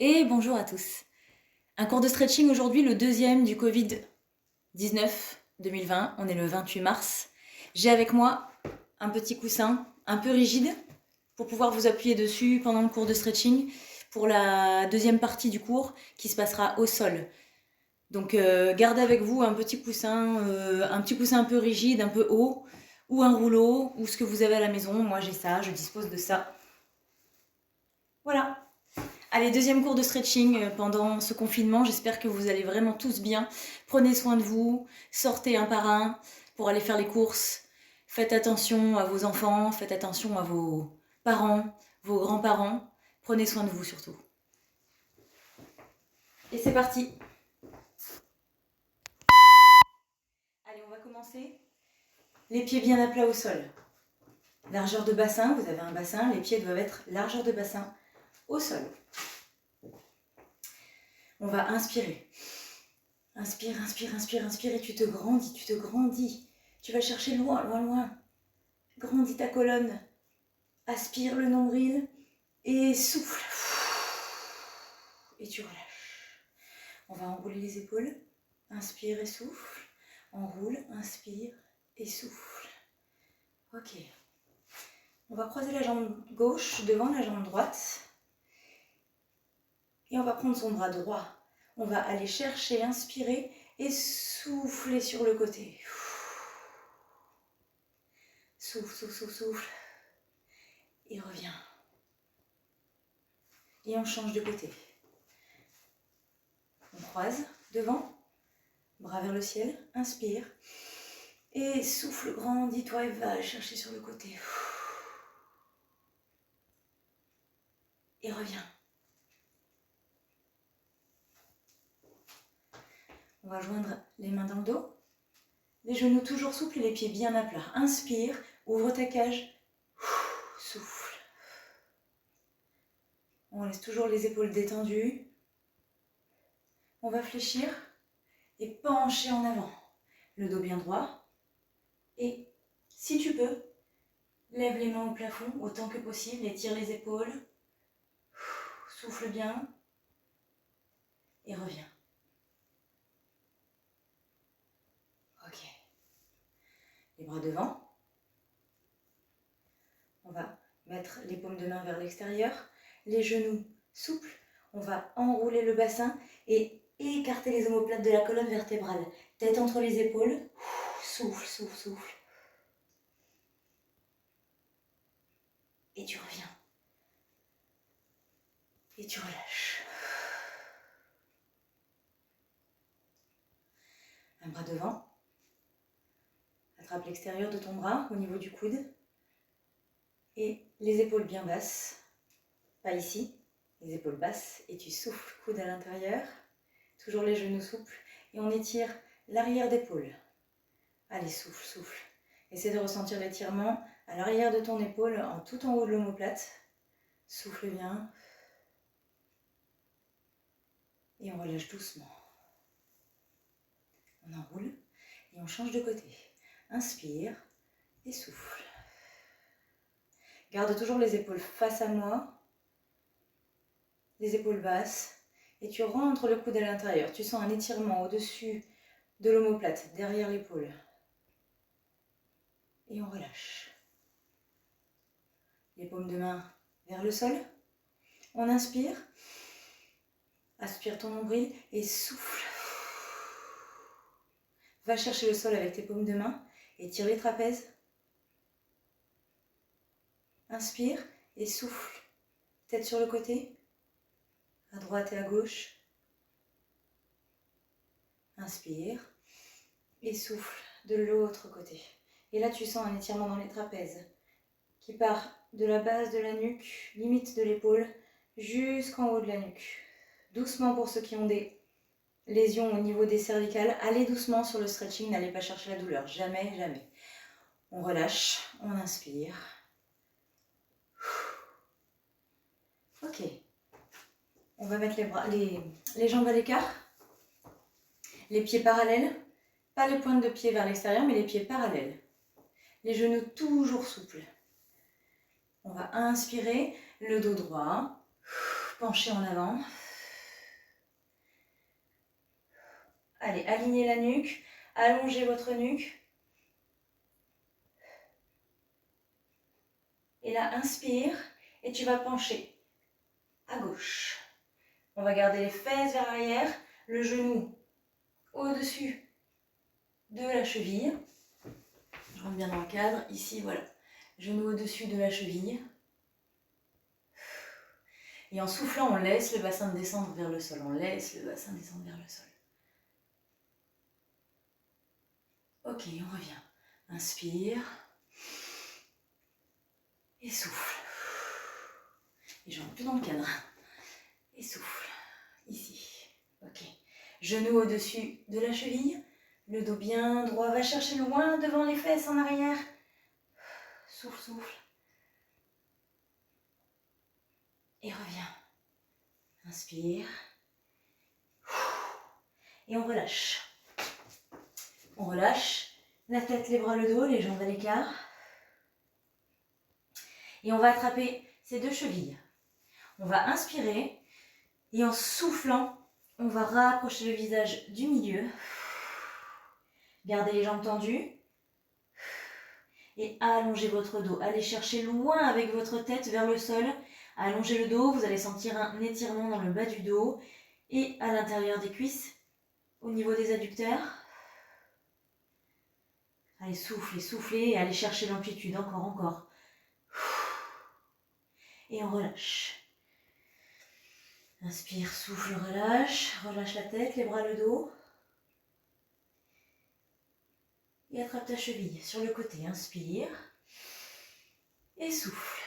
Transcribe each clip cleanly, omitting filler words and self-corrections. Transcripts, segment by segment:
Et bonjour à tous. Un cours de stretching aujourd'hui, le deuxième du Covid-19 2020. On est le 28 mars. J'ai avec moi un petit coussin un peu rigide pour pouvoir vous appuyer dessus pendant le cours de stretching pour la deuxième partie du cours qui se passera au sol. Donc gardez avec vous un petit coussin un peu rigide, un peu haut, ou un rouleau, ou ce que vous avez à la maison. Moi j'ai ça, je dispose de ça. Voilà. Allez, deuxième cours de stretching pendant ce confinement. J'espère que vous allez vraiment tous bien. Prenez soin de vous, sortez un par un pour aller faire les courses. Faites attention à vos enfants, faites attention à vos parents, vos grands-parents. Prenez soin de vous surtout. Et c'est parti. Allez, on va commencer. Les pieds bien à plat au sol. Largeur de bassin, vous avez un bassin, les pieds doivent être largeur de bassin au sol. On va inspirer. Inspire, inspire, inspire, inspire et tu te grandis, tu te grandis. Tu vas chercher loin, loin, loin. Grandis ta colonne. Aspire le nombril et souffle. Et tu relâches. On va enrouler les épaules. Inspire et souffle. Enroule, inspire et souffle. Ok. On va croiser la jambe gauche devant la jambe droite. Et on va prendre son bras droit. On va aller chercher, inspirer et souffler sur le côté. Souffle, souffle, souffle, souffle. Et reviens. Et on change de côté. On croise devant, bras vers le ciel, inspire. Et souffle, grandis-toi et va chercher sur le côté. Et reviens. On va joindre les mains dans le dos. Les genoux toujours souples et les pieds bien à plat. Inspire, ouvre ta cage. Souffle. On laisse toujours les épaules détendues. On va fléchir et pencher en avant. Le dos bien droit. Et si tu peux, lève les mains au plafond autant que possible. Étire les épaules. Souffle bien. Et reviens. Ok. Les bras devant. On va mettre les paumes de main vers l'extérieur. Les genoux souples. On va enrouler le bassin et écarter les omoplates de la colonne vertébrale. Tête entre les épaules. Souffle, souffle, souffle. Et tu reviens. Et tu relâches. Un bras devant. Attrape l'extérieur de ton bras au niveau du coude. Et les épaules bien basses. Pas ici. Les épaules basses. Et tu souffles, coude à l'intérieur. Toujours les genoux souples. Et on étire l'arrière d'épaule. Allez, souffle, souffle. Essaie de ressentir l'étirement à l'arrière de ton épaule, tout en haut de l'omoplate. Souffle bien. Et on relâche doucement. On enroule et on change de côté. Inspire et souffle. Garde toujours les épaules face à moi. Les épaules basses. Et tu rentres le coude à l'intérieur. Tu sens un étirement au-dessus de l'omoplate, derrière l'épaule. Et on relâche. Les paumes de main vers le sol. On inspire. Aspire ton nombril et souffle. Va chercher le sol avec tes paumes de main. Étire les trapèzes. Inspire et souffle. Tête sur le côté. À droite et à gauche. Inspire et souffle de l'autre côté. Et là, tu sens un étirement dans les trapèzes qui part de la base de la nuque, limite de l'épaule, jusqu'en haut de la nuque. Doucement pour ceux qui ont des lésions au niveau des cervicales. Allez doucement sur le stretching, n'allez pas chercher la douleur. Jamais, jamais. On relâche, on inspire. Ok. On va mettre les jambes à l'écart. Les pieds parallèles. Pas les pointes de pied vers l'extérieur, mais les pieds parallèles. Les genoux toujours souples. On va inspirer, le dos droit, pencher en avant. Allez, alignez la nuque, allongez votre nuque. Et là, inspire et tu vas pencher à gauche. On va garder les fesses vers l'arrière, le genou au-dessus de la cheville. Je rentre bien dans le cadre, ici, voilà. Genou au-dessus de la cheville. Et en soufflant, on laisse le bassin descendre vers le sol. On laisse le bassin descendre vers le sol. Ok, on revient. Inspire. Et souffle. Et je rentre plus dans le cadre. Et souffle. Ici. Ok. Genou au-dessus de la cheville. Le dos bien droit. Va chercher loin devant les fesses en arrière. Souffle, souffle. Et reviens. Inspire. Et on relâche. On relâche. La tête, les bras, le dos, les jambes à l'écart. Et on va attraper ces deux chevilles. On va inspirer. Et en soufflant, on va rapprocher le visage du milieu. Gardez les jambes tendues. Et allongez votre dos. Allez chercher loin avec votre tête vers le sol. Allongez le dos. Vous allez sentir un étirement dans le bas du dos. Et à l'intérieur des cuisses. Au niveau des adducteurs. Allez, soufflez, soufflez. Et allez chercher l'amplitude. Encore, encore. Et on relâche. Inspire, souffle, relâche. Relâche la tête, les bras, le dos. Et attrape ta cheville sur le côté. Inspire. Et souffle.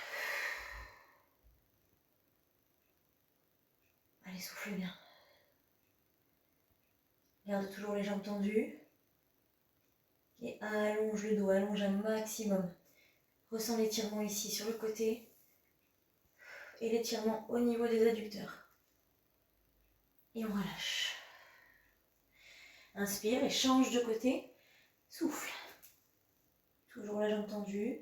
Allez, souffle bien. Garde toujours les jambes tendues. Et allonge le dos, allonge un maximum. Ressens l'étirement ici sur le côté. Et l'étirement au niveau des adducteurs. Et on relâche. Inspire et change de côté. Souffle. Toujours la jambe tendue.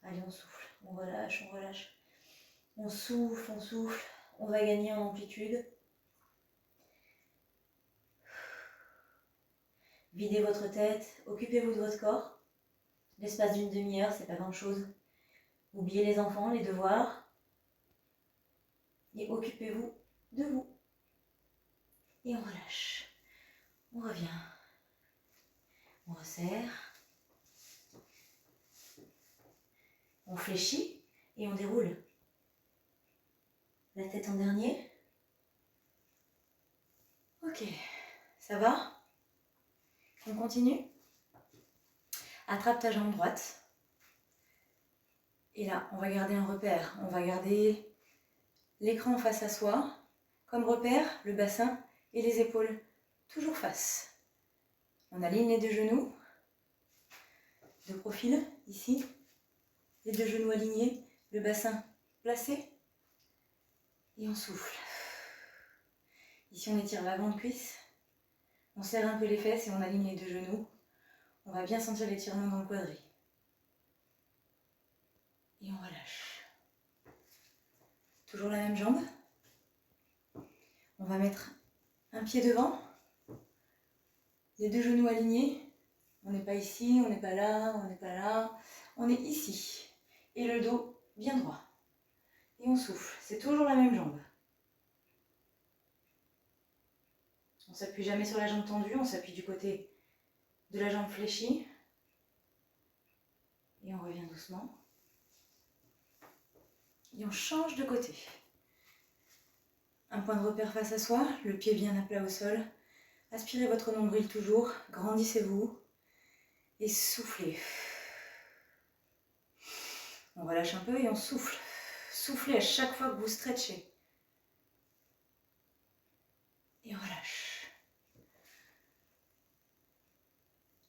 Allez, on souffle. On relâche, on relâche. On souffle, on souffle. On va gagner en amplitude. Videz votre tête. Occupez-vous de votre corps. L'espace d'une demi-heure, c'est pas grand-chose. Oubliez les enfants, les devoirs. Et occupez-vous de vous. Et on relâche. On revient. On resserre. On fléchit et on déroule. La tête en dernier. Ok, ça va? On continue? Attrape ta jambe droite. Et là, on va garder un repère. On va garder l'écran face à soi. Comme repère, le bassin et les épaules toujours face. On aligne les deux genoux. De profil, ici. Les deux genoux alignés. Le bassin placé. Et on souffle. Ici, on étire l'avant-cuisse. On serre un peu les fesses et on aligne les deux genoux. On va bien sentir l'étirement dans le quadri. Et on relâche. Toujours la même jambe. On va mettre un pied devant. Les deux genoux alignés. On n'est pas ici, on n'est pas là, on n'est pas là. On est ici. Et le dos bien droit. Et on souffle. C'est toujours la même jambe. On ne s'appuie jamais sur la jambe tendue, on s'appuie du côté de la jambe fléchie. Et on revient doucement. Et on change de côté. Un point de repère face à soi, le pied bien à plat au sol. Aspirez votre nombril toujours, grandissez-vous. Et soufflez. On relâche un peu et on souffle. Soufflez à chaque fois que vous stretchez. Et on relâche.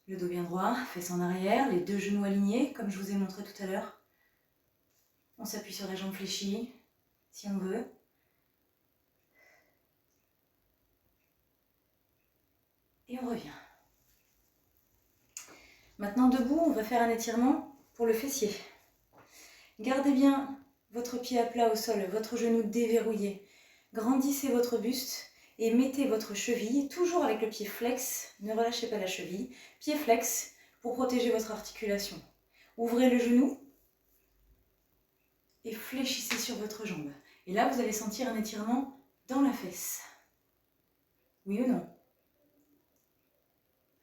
Le dos bien droit, fesses en arrière, les deux genoux alignés, comme je vous ai montré tout à l'heure. On s'appuie sur la jambe fléchie, si on veut. Et on revient. Maintenant, debout, on va faire un étirement pour le fessier. Gardez bien votre pied à plat au sol, votre genou déverrouillé. Grandissez votre buste et mettez votre cheville, toujours avec le pied flex, ne relâchez pas la cheville, pied flex pour protéger votre articulation. Ouvrez le genou et fléchissez sur votre jambe. Et là, vous allez sentir un étirement dans la fesse. Oui ou non?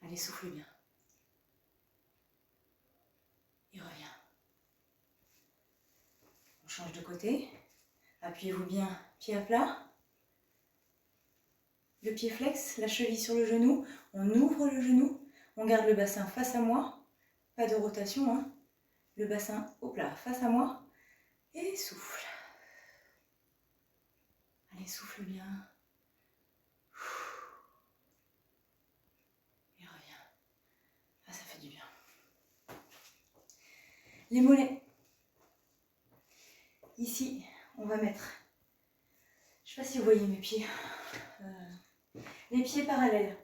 Allez, soufflez bien. Et reviens. On change de côté. Appuyez-vous bien, pied à plat. Le pied flex, la cheville sur le genou. On ouvre le genou. On garde le bassin face à moi. Pas de rotation, hein. Le bassin au plat, face à moi. Et souffle. Allez, souffle bien. Et reviens. Ah, ça fait du bien. Les mollets. Ici, on va mettre, je ne sais pas si vous voyez mes pieds, les pieds parallèles,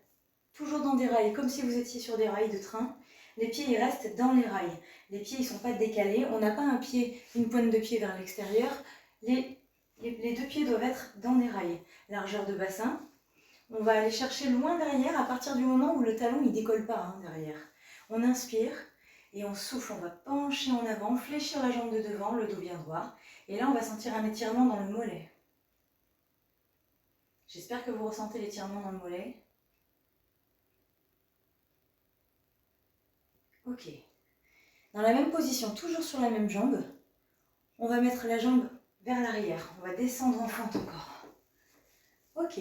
toujours dans des rails, comme si vous étiez sur des rails de train. Les pieds, ils restent dans les rails. Les pieds, ils ne sont pas décalés. On n'a pas un pied, une pointe de pied vers l'extérieur. Les deux pieds doivent être dans des rails. Largeur de bassin. On va aller chercher loin derrière à partir du moment où le talon, il ne décolle pas hein, derrière. On inspire et on souffle. On va pencher en avant, fléchir la jambe de devant, le dos bien droit. Et là, on va sentir un étirement dans le mollet. J'espère que vous ressentez l'étirement dans le mollet. Ok. Dans la même position, toujours sur la même jambe, on va mettre la jambe vers l'arrière. On va descendre en fente encore. Ok.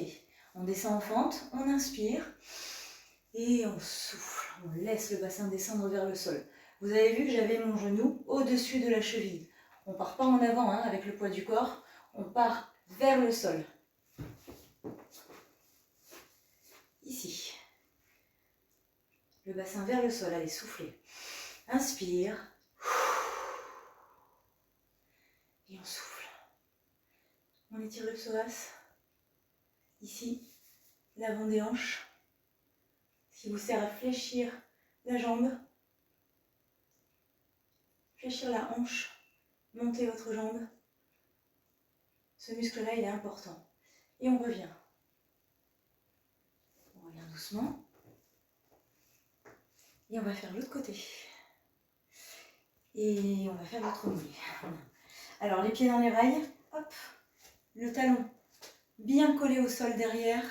On descend en fente, on inspire et on souffle. On laisse le bassin descendre vers le sol. Vous avez vu que j'avais mon genou au-dessus de la cheville. On ne part pas en avant hein, avec le poids du corps, on part vers le sol. Ici. Le bassin vers le sol, allez, soufflez. Inspire. Et on souffle. On étire le psoas. Ici, l'avant des hanches. Ce qui vous sert à fléchir la jambe. Fléchir la hanche. Montez votre jambe. Ce muscle-là, il est important. Et on revient. On revient doucement. Et on va faire l'autre côté. Et on va faire l'autre mollet. Alors, les pieds dans les rails. Hop. Le talon bien collé au sol derrière.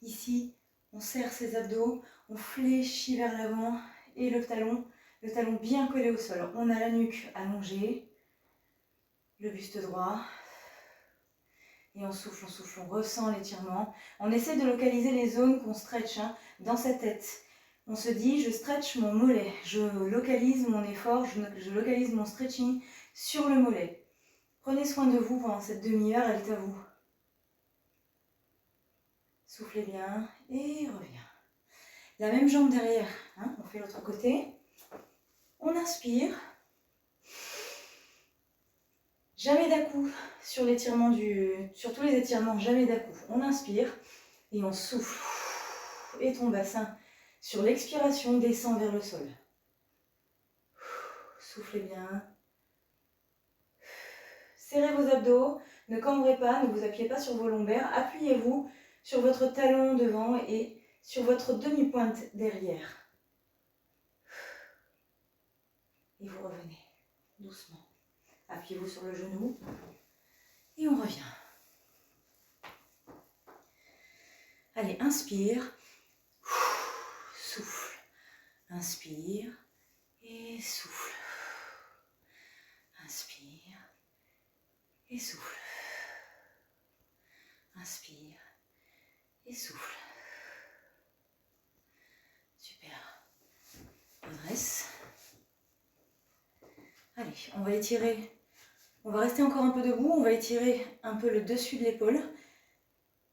Ici, on serre ses abdos. On fléchit vers l'avant. Et le talon bien collé au sol. On a la nuque allongée. Le buste droit. Et on souffle, on ressent l'étirement. On essaie de localiser les zones qu'on stretch hein, dans sa tête. On se dit, je stretch mon mollet, je localise mon effort, je localise mon stretching sur le mollet. Prenez soin de vous pendant cette demi-heure, elle est à vous. Soufflez bien et reviens. La même jambe derrière, hein, on fait l'autre côté. On inspire. Jamais d'à-coup sur l'étirement sur tous les étirements, jamais d'à-coup. On inspire et on souffle. Et ton bassin, sur l'expiration, descend vers le sol. Soufflez bien. Serrez vos abdos, ne cambrez pas, ne vous appuyez pas sur vos lombaires. Appuyez-vous sur votre talon devant et sur votre demi-pointe derrière. Et vous revenez doucement. Appuyez-vous sur le genou et on revient. Allez, inspire, souffle, inspire et souffle, inspire et souffle, inspire et souffle. Super. Redresse. Allez, on va étirer. On va rester encore un peu debout, on va étirer un peu le dessus de l'épaule.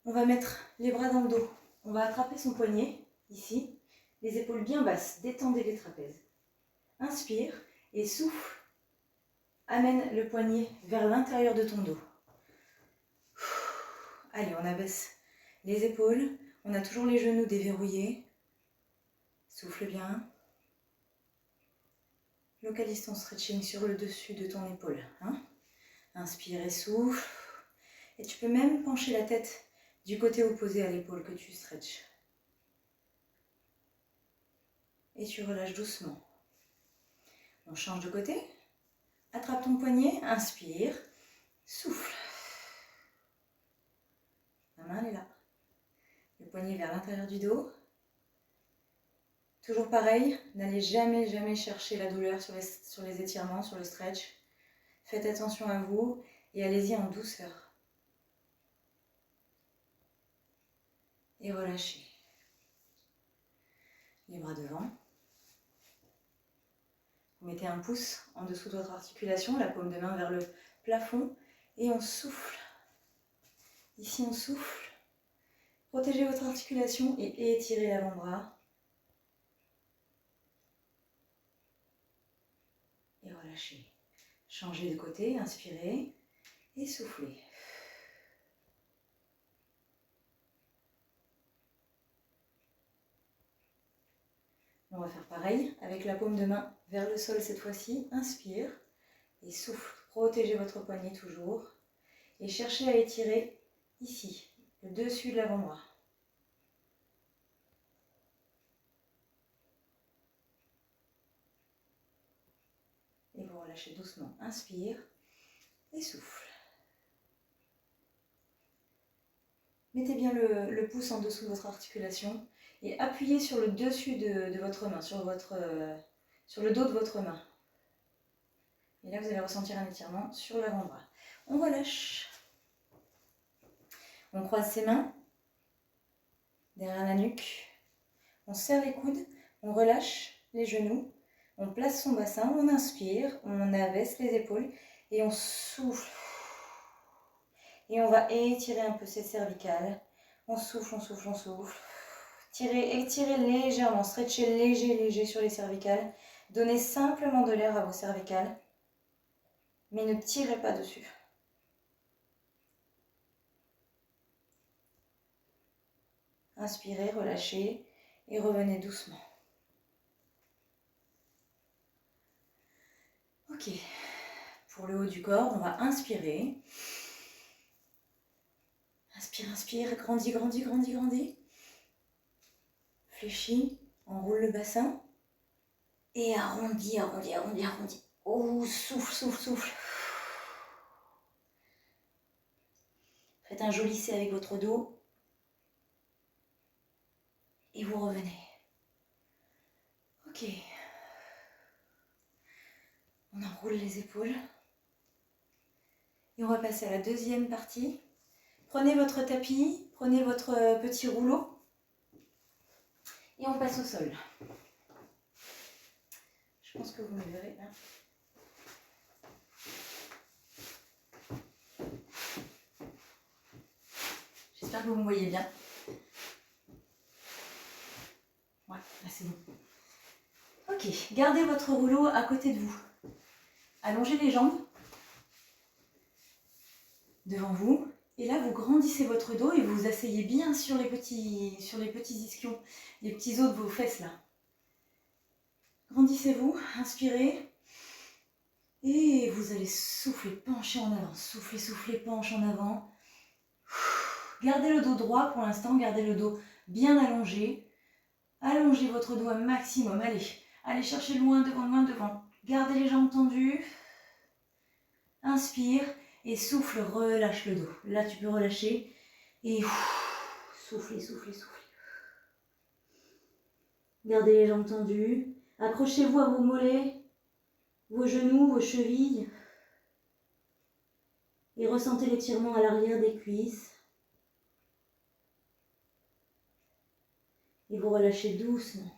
On va mettre les bras dans le dos. On va attraper son poignet, ici. Les épaules bien basses, détendez les trapèzes. Inspire et souffle. Amène le poignet vers l'intérieur de ton dos. Allez, on abaisse les épaules. On a toujours les genoux déverrouillés. Souffle bien. Localise ton stretching sur le dessus de ton épaule. Hein? Inspire et souffle. Et tu peux même pencher la tête du côté opposé à l'épaule que tu stretches. Et tu relâches doucement. On change de côté. Attrape ton poignet, inspire, souffle. La main elle est là. Le poignet vers l'intérieur du dos. Toujours pareil, n'allez jamais chercher la douleur sur les étirements, sur le stretch. Faites attention à vous et allez-y en douceur. Et relâchez. Les bras devant. Vous mettez un pouce en dessous de votre articulation, la paume de main vers le plafond et on souffle. Ici on souffle. Protégez votre articulation et étirez l'avant-bras. Et relâchez. Changez de côté, inspirez et soufflez. On va faire pareil avec la paume de main vers le sol cette fois-ci. Inspire et souffle. Protégez votre poignet toujours. Et cherchez à étirer ici, le dessus de l'avant-bras. Et vous relâchez doucement. Inspire et souffle. Mettez bien le pouce en dessous de votre articulation et appuyez sur le dessus de votre main, sur le dos de votre main. Et là, vous allez ressentir un étirement sur l'avant-bras. On relâche. On croise ses mains derrière la nuque. On serre les coudes, on relâche les genoux. On place son bassin, on inspire, on abaisse les épaules et on souffle. Et on va étirer un peu ces cervicales. On souffle, on souffle, on souffle. Étirez légèrement, stretchez léger sur les cervicales. Donnez simplement de l'air à vos cervicales, mais ne tirez pas dessus. Inspirez, relâchez et revenez doucement. Ok, pour le haut du corps, on va inspirer. Inspire, inspire, grandis, grandis, grandis, grandis. Fléchis, enroule le bassin. Et arrondis, arrondis, arrondis, arrondis. Oh, souffle, souffle, souffle. Faites un joli C avec votre dos. Et vous revenez. Ok. On enroule les épaules. Et on va passer à la deuxième partie. Prenez votre tapis, prenez votre petit rouleau. Et on passe au sol. Je pense que vous me verrez là. J'espère que vous me voyez bien. Ouais, là c'est bon. Ok, gardez votre rouleau à côté de vous. Allongez les jambes devant vous. Et là, vous grandissez votre dos et vous vous asseyez bien sur les petits ischions, les petits os de vos fesses là. Grandissez-vous, inspirez. Et vous allez souffler, pencher en avant. Soufflez, soufflez, penche en avant. Gardez le dos droit pour l'instant, gardez le dos bien allongé. Allongez votre dos un maximum, allez chercher loin devant. Gardez les jambes tendues. Inspire et souffle, relâche le dos. Là, tu peux relâcher et soufflez, soufflez, soufflez. Gardez les jambes tendues. Accrochez-vous à vos mollets, vos genoux, vos chevilles. Et ressentez l'étirement à l'arrière des cuisses. Et vous relâchez doucement.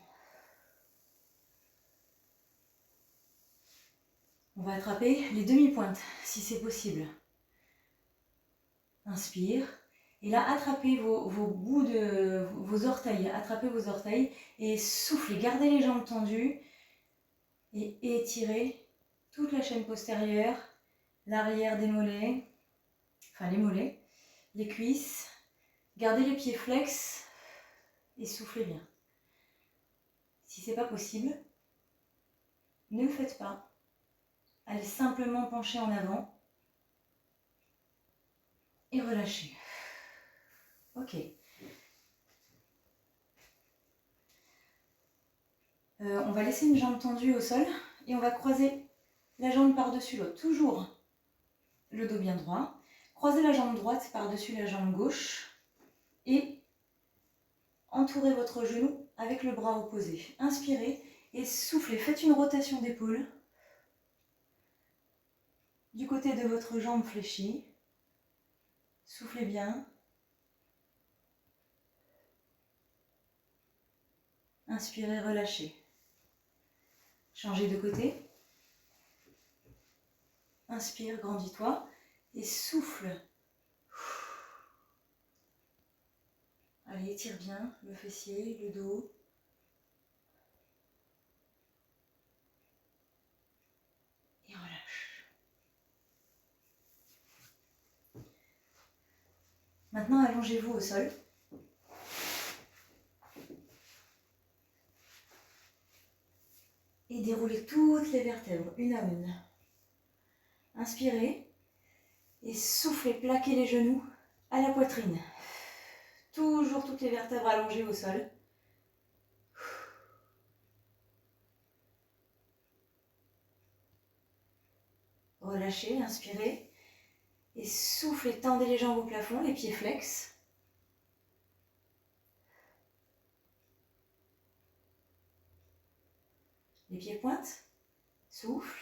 On va attraper les demi-pointes, si c'est possible. Inspire. Et là, attrapez vos bouts de vos orteils. Attrapez vos orteils et soufflez. Gardez les jambes tendues. Et étirez toute la chaîne postérieure, l'arrière des mollets, enfin les mollets, les cuisses. Gardez les pieds flex et soufflez bien. Si ce n'est pas possible, ne le faites pas. Allez simplement pencher en avant et relâchez. relâchez. Ok. On va laisser une jambe tendue au sol et on va croiser la jambe par-dessus l'autre. Toujours le dos bien droit. Croisez la jambe droite par-dessus la jambe gauche et entourez votre genou avec le bras opposé. Inspirez et soufflez. Faites une rotation d'épaule du côté de votre jambe fléchie. Soufflez bien. Inspirez, relâchez. Changez de côté. Inspire, grandis-toi et souffle. Allez, étire bien le fessier, le dos. Et relâche. Maintenant, allongez-vous au sol. Et déroulez toutes les vertèbres, une à une. Inspirez et soufflez, plaquez les genoux à la poitrine. Toujours toutes les vertèbres allongées au sol. Relâchez, inspirez et soufflez, tendez les jambes au plafond, les pieds flex. Les pieds pointent, souffle.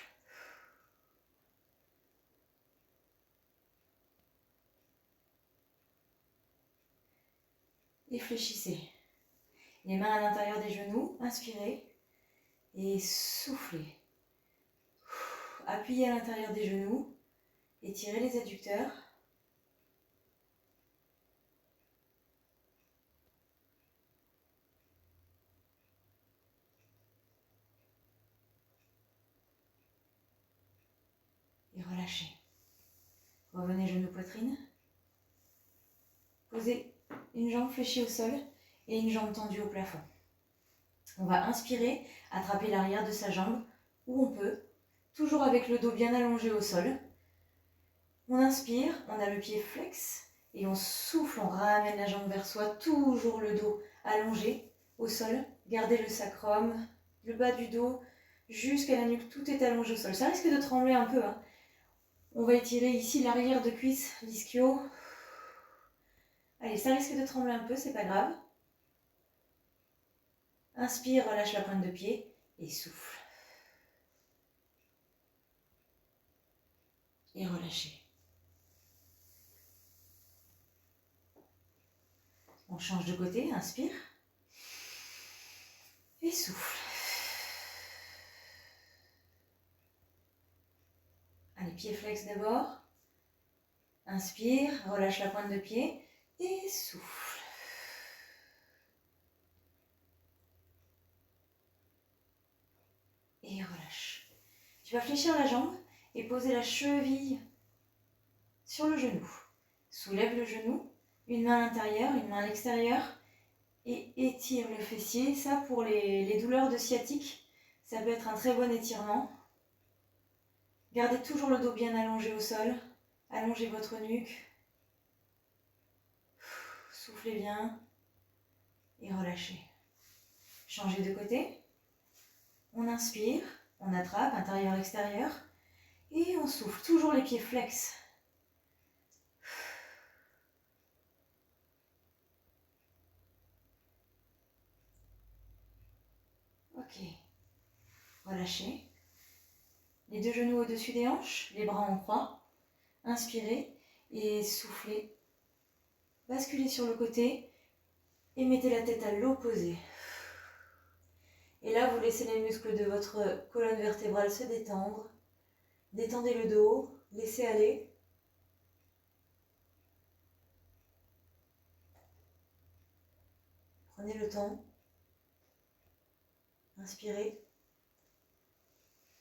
Et fléchissez. Les mains à l'intérieur des genoux, inspirez et soufflez. Appuyez à l'intérieur des genoux, étirez les adducteurs. Et relâchez. Revenez genoux poitrine. Posez une jambe fléchie au sol et une jambe tendue au plafond. On va inspirer, attraper l'arrière de sa jambe où on peut, toujours avec le dos bien allongé au sol. On inspire, on a le pied flex et on souffle, on ramène la jambe vers soi, toujours le dos allongé au sol. Gardez le sacrum, le bas du dos jusqu'à la nuque, tout est allongé au sol. Ça risque de trembler un peu, hein. On va étirer ici l'arrière de cuisse, l'ischio. Allez, ça risque de trembler un peu, c'est pas grave. Inspire, relâche la pointe de pied et souffle. Et relâchez. On change de côté, inspire. Et souffle. Allez, pied flex d'abord. Inspire, relâche la pointe de pied et souffle. Et relâche. Tu vas fléchir la jambe et poser la cheville sur le genou. Soulève le genou, une main à l'intérieur, une main à l'extérieur et étire le fessier. Ça, pour les douleurs de sciatique, ça peut être un très bon étirement. Gardez toujours le dos bien allongé au sol. Allongez votre nuque. Soufflez bien et relâchez. Changez de côté. On inspire, on attrape, intérieur-extérieur. Et on souffle, toujours les pieds flex. Ok. Relâchez. Les deux genoux au-dessus des hanches, les bras en croix. Inspirez et soufflez. Basculez sur le côté et mettez la tête à l'opposé. Et là, vous laissez les muscles de votre colonne vertébrale se détendre. Détendez le dos, laissez aller. Prenez le temps. Inspirez.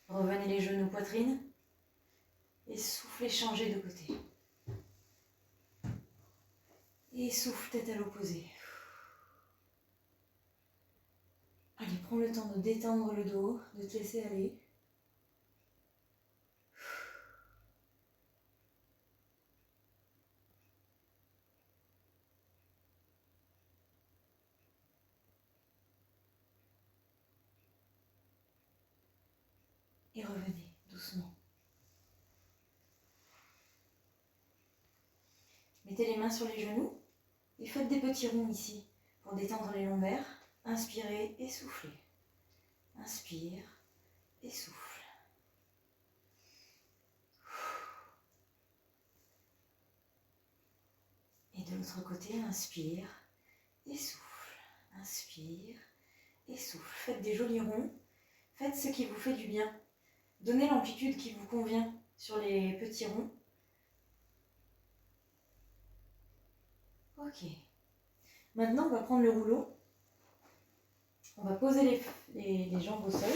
Revenez les genoux poitrine. Et soufflez, changez de côté. Et souffle, tête à l'opposé. Allez, prends le temps de détendre le dos, de te laisser aller. Et revenez doucement. Mettez les mains sur les genoux et faites des petits ronds ici pour détendre les lombaires. Inspirez et soufflez. Inspire et souffle. Et de l'autre côté, inspire et souffle. Inspire et souffle. Faites des jolis ronds. Faites ce qui vous fait du bien. Donnez l'amplitude qui vous convient sur les petits ronds. Ok. Maintenant, on va prendre le rouleau. On va poser les jambes au sol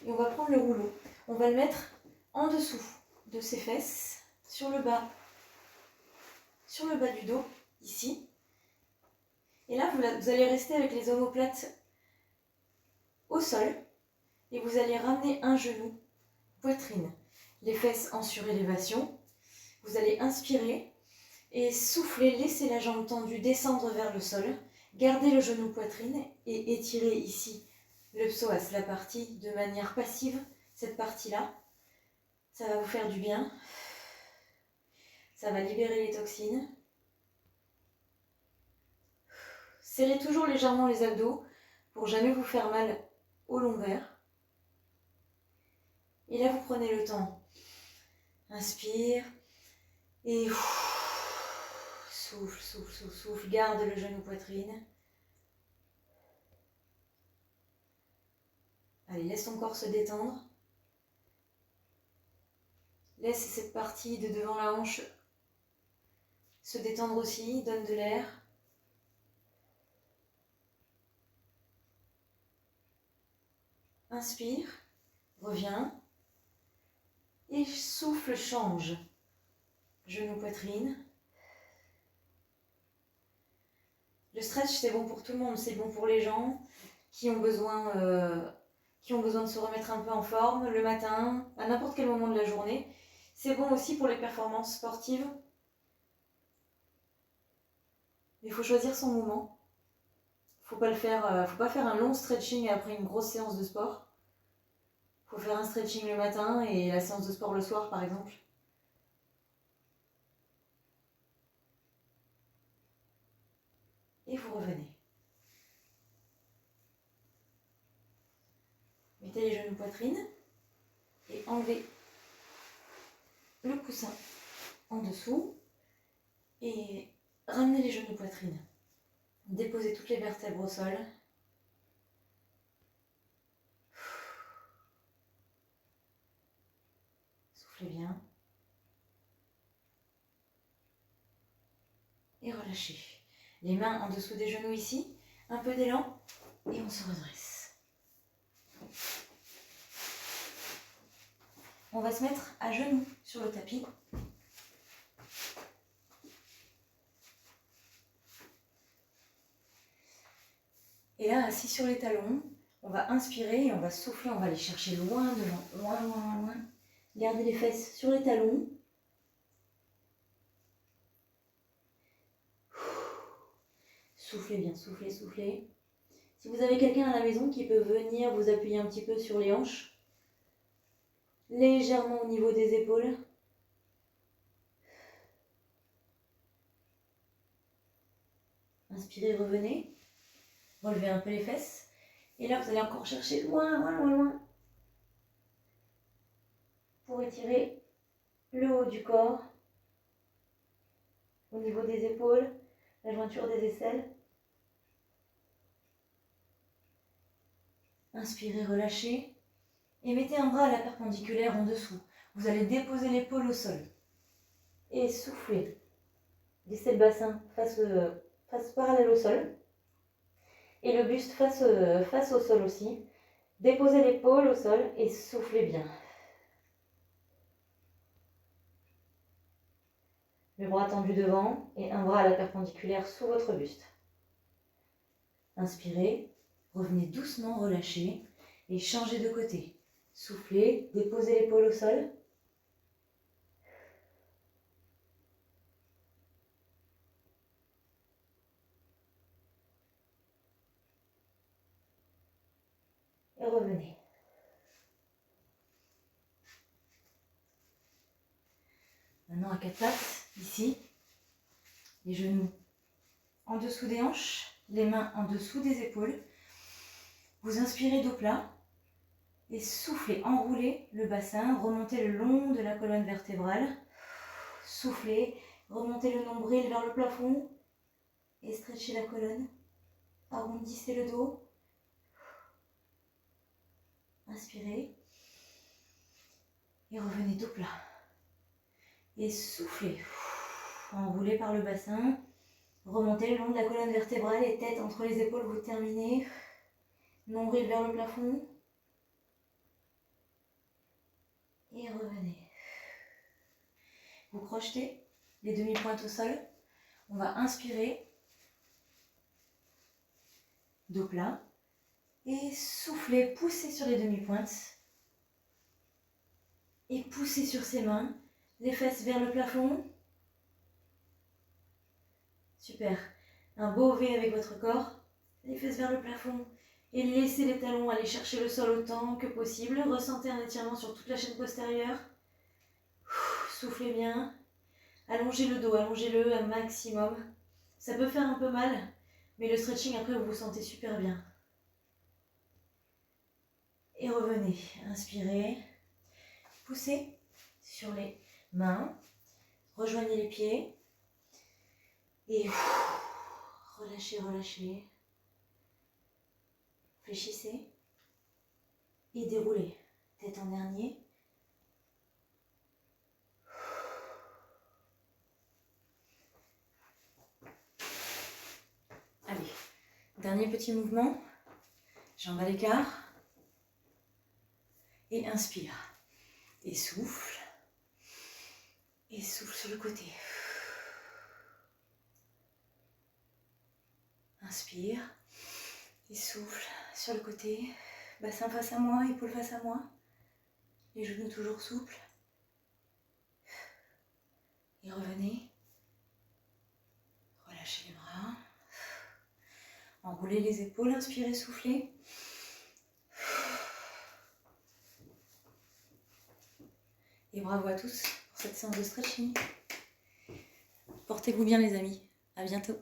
et on va prendre le rouleau. On va le mettre en dessous de ses fesses, sur le bas du dos, ici. Et là, vous allez rester avec les omoplates au sol et vous allez ramener un genou, poitrine, les fesses en surélévation. Vous allez inspirer et souffler, laisser la jambe tendue, descendre vers le sol. Gardez le genou poitrine et étirez ici le psoas, la partie de manière passive, cette partie-là. Ça va vous faire du bien. Ça va libérer les toxines. Serrez toujours légèrement les abdos pour jamais vous faire mal au lombaire. Et là, vous prenez le temps. Inspire et souffle, souffle, souffle, souffle. Garde le genou poitrine. Allez, laisse ton corps se détendre. Laisse cette partie de devant la hanche se détendre aussi. Donne de l'air. Inspire, reviens. Et souffle, change. Genou, poitrine. Le stretch, c'est bon pour tout le monde. C'est bon pour les gens qui ont besoin de se remettre un peu en forme le matin, à n'importe quel moment de la journée. C'est bon aussi pour les performances sportives. Il faut choisir son moment. Faut pas faire un long stretching après une grosse séance de sport. Faut faire un stretching le matin et la séance de sport le soir, par exemple. Et vous revenez. Mettez les genoux poitrine et enlevez le coussin en dessous et ramenez les genoux poitrine. Déposez toutes les vertèbres au sol. Soufflez bien. Et relâchez. Les mains en dessous des genoux ici. Un peu d'élan et on se redresse. On va se mettre à genoux sur le tapis. Et là, assis sur les talons, on va inspirer et on va souffler, on va aller chercher loin devant, loin, loin, loin, loin. Gardez les fesses sur les talons. Soufflez bien, soufflez, soufflez. Si vous avez quelqu'un à la maison qui peut venir vous appuyer un petit peu sur les hanches, légèrement au niveau des épaules. Inspirez, revenez. Relevez un peu les fesses. Et là, vous allez encore chercher loin, loin, loin, loin. Pour étirer le haut du corps. Au niveau des épaules, la jointure des aisselles. Inspirez, relâchez. Et mettez un bras à la perpendiculaire en dessous. Vous allez déposer l'épaule au sol. Et soufflez. Laissez le bassin face parallèle au sol. Et le buste face au sol aussi. Déposez l'épaule au sol et soufflez bien. Le bras tendu devant et un bras à la perpendiculaire sous votre buste. Inspirez, revenez doucement, relâchez et changez de côté. Soufflez, déposez l'épaule au sol. Et revenez. Maintenant à quatre pattes, ici, les genoux en dessous des hanches, les mains en dessous des épaules. Vous inspirez dos plat et soufflez, enroulez le bassin, remontez le long de la colonne vertébrale. Soufflez, remontez le nombril vers le plafond et stretchez la colonne. Arrondissez le dos. Inspirez et revenez dos plat. Et soufflez, enroulez par le bassin. Remontez le long de la colonne vertébrale et tête entre les épaules, vous terminez. Nombril vers le plafond. Et revenez. Vous crochetez les demi-pointes au sol. On va inspirer. Dos plat. Et soufflez, poussez sur les demi-pointes. Et poussez sur ses mains. Les fesses vers le plafond. Super. Un beau V avec votre corps. Les fesses vers le plafond. Et laissez les talons aller chercher le sol autant que possible. Ressentez un étirement sur toute la chaîne postérieure. Soufflez bien. Allongez le dos, allongez-le un maximum. Ça peut faire un peu mal, mais le stretching après vous vous sentez super bien. Et revenez. Inspirez. Poussez sur les mains. Rejoignez les pieds. Et relâchez, relâchez. Fléchissez. Et déroulez. Tête en dernier. Allez, dernier petit mouvement. Jambes à l'écart. Et inspire. Et souffle. Et souffle sur le côté. Inspire. Et souffle sur le côté. Bassin face à moi, épaules face à moi. Les genoux toujours souples. Et revenez. Relâchez les bras. Enroulez les épaules, inspirez, soufflez. Et bravo à tous pour cette séance de stretching. Portez-vous bien les amis. À bientôt.